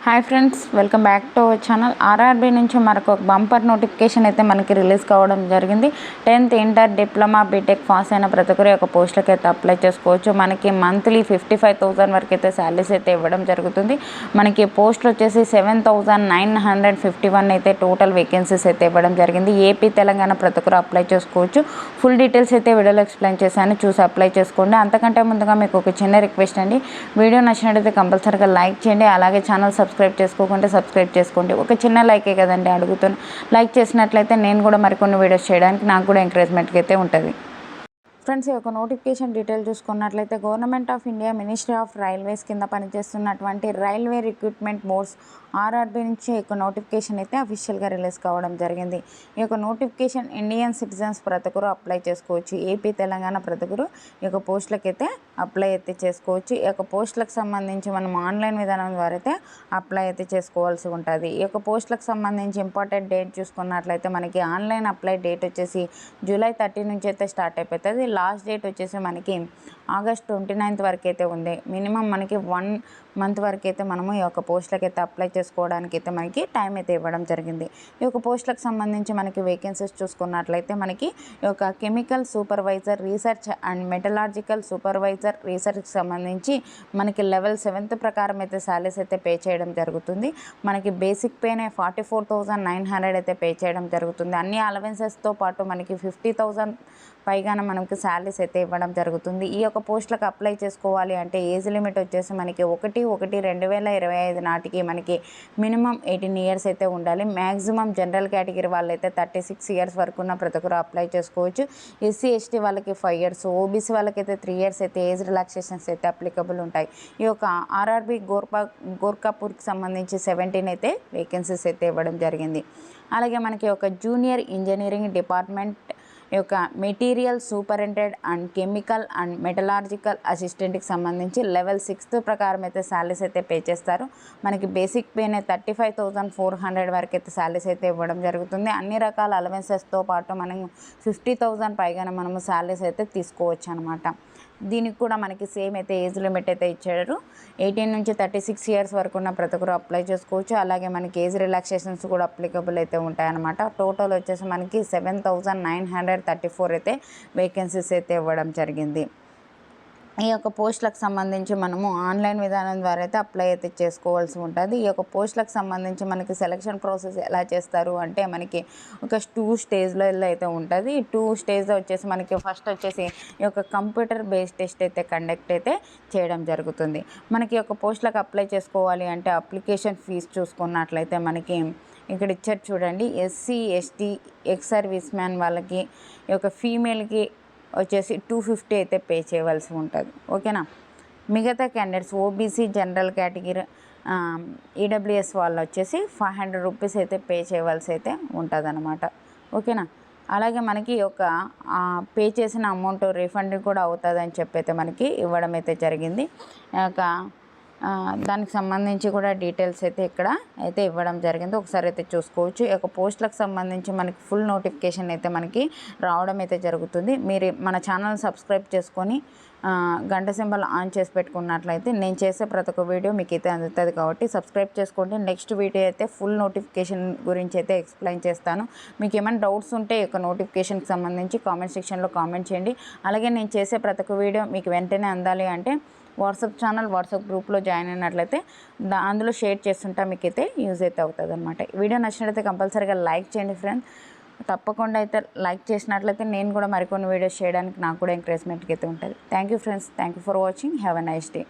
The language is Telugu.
Hi friends, welcome back to our channel. RRB నుంచి మరొక బంపర్ నోటిఫికేషన్ అయితే మనకి రిలీజ్ కావడం జరిగింది. 10th inter, diploma, BTech pass అయిన ప్రతి ఒక్కరు ఒక పోస్టులకి అయితే అప్లై చేసుకోవచ్చు. మనకి మంత్లీ 55,000 వరకు అయితే శాలరీస్ అయితే ఇవ్వడం జరుగుతుంది. మనకి పోస్టులు వచ్చేసి 7,951 అయితే టోటల్ వేకెన్సీస్ అయితే ఇవ్వడం జరిగింది. ఏపీ, తెలంగాణ ప్రతి ఒక్కరు అప్లై చేసుకోవచ్చు. ఫుల్ డీటెయిల్స్ అయితే వీడియోలో ఎక్స్ప్లెయిన్ చేశాను, చూసి అప్లై చేసుకోండి. అంతకంటే ముందుగా మీకు ఒక చిన్న రిక్వెస్ట్ అండి, వీడియో నచ్చినట్టయితే కంపల్సరీగా లైక్ చేయండి. అలాగే ఛానల్ సబ్స్క్రైబ్ చేసుకోకుంటే సబ్స్క్రైబ్ చేసుకోండి. ఒక చిన్న లైకే కదండి అడుగుతాను. లైక్ చేసినట్లయితే నేను కూడా మరికొన్ని వీడియోస్ చేయడానికి నాకు కూడా ఎంకరేజ్మెంట్గా అయితే ఉంటుంది. ఫ్రెండ్స్, ఈ యొక్క నోటిఫికేషన్ డీటెయిల్ చూసుకున్నట్లయితే government of India ministry of railways కింద పనిచేస్తున్నటువంటి రైల్వే రిక్రూట్మెంట్ బోర్డ్స్ ఆర్ఆర్బీ నుంచి ఈ యొక్క నోటిఫికేషన్ అయితే అఫీషియల్గా రిలీజ్ కావడం జరిగింది. ఈ యొక్క నోటిఫికేషన్ ఇండియన్ సిటిజన్స్ ప్రతి ఒక్కరు అప్లై చేసుకోవచ్చు. ఏపీ, తెలంగాణ ప్రతి ఒక్కరు ఈ యొక్క పోస్టులకు అయితే అప్లై అయితే చేసుకోవచ్చు. ఈ యొక్క పోస్టులకు సంబంధించి మనం ఆన్లైన్ విధానం ద్వారా అయితే అప్లై అయితే చేసుకోవాల్సి ఉంటుంది. ఈ యొక్క పోస్టులకు సంబంధించి ఇంపార్టెంట్ డేట్ చూసుకున్నట్లయితే మనకి ఆన్లైన్ అప్లై డేట్ వచ్చేసి జూలై 30 నుంచి అయితే స్టార్ట్ అయిపోతుంది. లాస్ట్ డేట్ వచ్చేసి మనకి ఆగస్ట్ 29 వరకు అయితే ఉంది. మినిమం మనకి 1 మంత్ వరకు అయితే మనము ఈ యొక్క పోస్టులకు అయితే అప్లై చేసుకోవడానికి అయితే మనకి టైం అయితే ఇవ్వడం జరిగింది. ఈ యొక్క పోస్టులకు సంబంధించి మనకి వేకెన్సీస్ చూసుకున్నట్లయితే మనకి ఈ యొక్క chemical supervisor, research and metallurgical supervisor రీసెర్చ్కి సంబంధించి మనకి లెవెల్ 7th ప్రకారం అయితే శాలరీస్ అయితే పే చేయడం జరుగుతుంది. మనకి బేసిక్ పేనే 44,900 అయితే పే చేయడం జరుగుతుంది. అన్ని అలవెన్సెస్తో పాటు మనకి 50,000 పైగానే మనకి శాలరీస్ అయితే ఇవ్వడం జరుగుతుంది. ఈ యొక్క పోస్టులకు అప్లై చేసుకోవాలి అంటే ఏజ్ లిమిట్ వచ్చేసి మనకి 1/1/2025 నాటికి మనకి మినిమం 18 ఇయర్స్ అయితే ఉండాలి. మ్యాక్సిమం జనరల్ కేటగిరీ వాళ్ళైతే 36 ఇయర్స్ వరకు ఉన్న ప్రతి ఒక్కరు అప్లై చేసుకోవచ్చు. ఎస్సీ, ఎస్టీ వాళ్ళకి 5 ఇయర్స్, ఓబీసీ వాళ్ళకైతే 3 ఇయర్స్ అయితే ఏజ్ రిలాక్సేషన్స్ అయితే అప్లికబుల్ ఉంటాయి. ఈ యొక్క ఆర్ఆర్బీ గోర్ఖాపూర్కి సంబంధించి 17 అయితే వేకెన్సీస్ అయితే ఇవ్వడం జరిగింది. అలాగే మనకి ఒక జూనియర్ ఇంజనీరింగ్ డిపార్ట్మెంట్ ఈ యొక్క material superintendent and chemical and metallurgical అసిస్టెంట్కి సంబంధించి లెవెల్ 6th ప్రకారం అయితే శాలరీస్ అయితే పే చేస్తారు. మనకి బేసిక్ పేనే 35,400 వరకు అయితే శాలరీస్ అయితే ఇవ్వడం జరుగుతుంది. అన్ని రకాల అలవెన్సెస్తో పాటు మనం 50,000 పైగానే మనము శాలరీస్ అయితే తీసుకోవచ్చు అనమాట. దీనికి కూడా మనకి సేమ్ అయితే ఏజ్ లిమిట్ అయితే ఇచ్చారు. 18 నుంచి 36 ఇయర్స్ వరకు ఉన్న ప్రతి ఒక్కరు అప్లై చేసుకోవచ్చు. అలాగే మనకి ఏజ్ రిలాక్సేషన్స్ కూడా అప్లికబుల్ అయితే ఉంటాయన్నమాట. టోటల్ వచ్చేసి మనకి 7,934 అయితే వేకెన్సీస్ అయితే ఇవ్వడం జరిగింది. ఈ యొక్క పోస్టులకు సంబంధించి మనము ఆన్లైన్ విధానం ద్వారా అయితే అప్లై అయితే చేసుకోవాల్సి ఉంటుంది. ఈ యొక్క పోస్టులకు సంబంధించి మనకి సెలక్షన్ ప్రాసెస్ ఎలా చేస్తారు అంటే మనకి ఒక 2 స్టేజ్లో అయితే ఉంటుంది. 2 స్టేజ్లో వచ్చేసి మనకి ఫస్ట్ వచ్చేసి ఈ యొక్క కంప్యూటర్ బేస్డ్ టెస్ట్ అయితే కండక్ట్ అయితే చేయడం జరుగుతుంది. మనకి ఈ యొక్క పోస్టులకు అప్లై చేసుకోవాలి అంటే అప్లికేషన్ ఫీజు చూసుకున్నట్లయితే మనకి ఇక్కడ ఇచ్చారు చూడండి. SC, ST, ex service man వాళ్ళకి ఈ యొక్క ఫీమేల్కి వచ్చేసి 250 అయితే పే చేయవలసి ఉంటుంది. ఓకేనా. మిగతా candidates OBC, general category, EWS వాళ్ళు వచ్చేసి 500 రూపీస్ అయితే పే చేయవలసి అయితే ఉంటుంది అనమాట. ఓకేనా. అలాగే మనకి ఒక పే చేసిన అమౌంట్ రీఫండ్ కూడా అవుతుంది అని చెప్పి అయితే మనకి ఇవ్వడం అయితే జరిగింది. దానికి సంబంధించి కూడా డీటెయిల్స్ అయితే ఇక్కడ అయితే ఇవ్వడం జరిగింది. ఒకసారి అయితే చూసుకోవచ్చు. ఈ యొక్క పోస్టులకు సంబంధించి మనకి ఫుల్ నోటిఫికేషన్ అయితే మనకి రావడం అయితే జరుగుతుంది. మీరు మన ఛానల్ సబ్స్క్రైబ్ చేసుకొని గంట సింబల్ ఆన్ చేసి పెట్టుకున్నట్లయితే నేను చేసే ప్రతి ఒక్క వీడియో మీకు అయితే అందుతుంది. కాబట్టి సబ్స్క్రైబ్ చేసుకోండి. నెక్స్ట్ వీడియో అయితే ఫుల్ నోటిఫికేషన్ గురించి అయితే ఎక్స్ప్లెయిన్ చేస్తాను. మీకు ఏమైనా డౌట్స్ ఉంటే ఈ యొక్క నోటిఫికేషన్కి సంబంధించి కామెంట్ సెక్షన్లో కామెంట్ చేయండి. అలాగే నేను చేసే ప్రతి ఒక్క వీడియో మీకు వెంటనే అందాలి అంటే వాట్సాప్ ఛానల్, వాట్సాప్ గ్రూప్లో జాయిన్ అయినట్లయితే అందులో షేర్ చేస్తుంటా, మీకైతే యూజ్ అయితే అవుతుంది అనమాట. వీడియో నచ్చినట్లయితే కంపల్సరీగా లైక్ చేయండి ఫ్రెండ్స్. తప్పకుండా అయితే లైక్ చేసినట్లయితే నేను కూడా మరికొన్ని వీడియోస్ చేయడానికి నాకు కూడా ఎంకరేజ్మెంట్కి అయితే ఉంటుంది. Thank you friends. Thank you for watching. Have a nice day.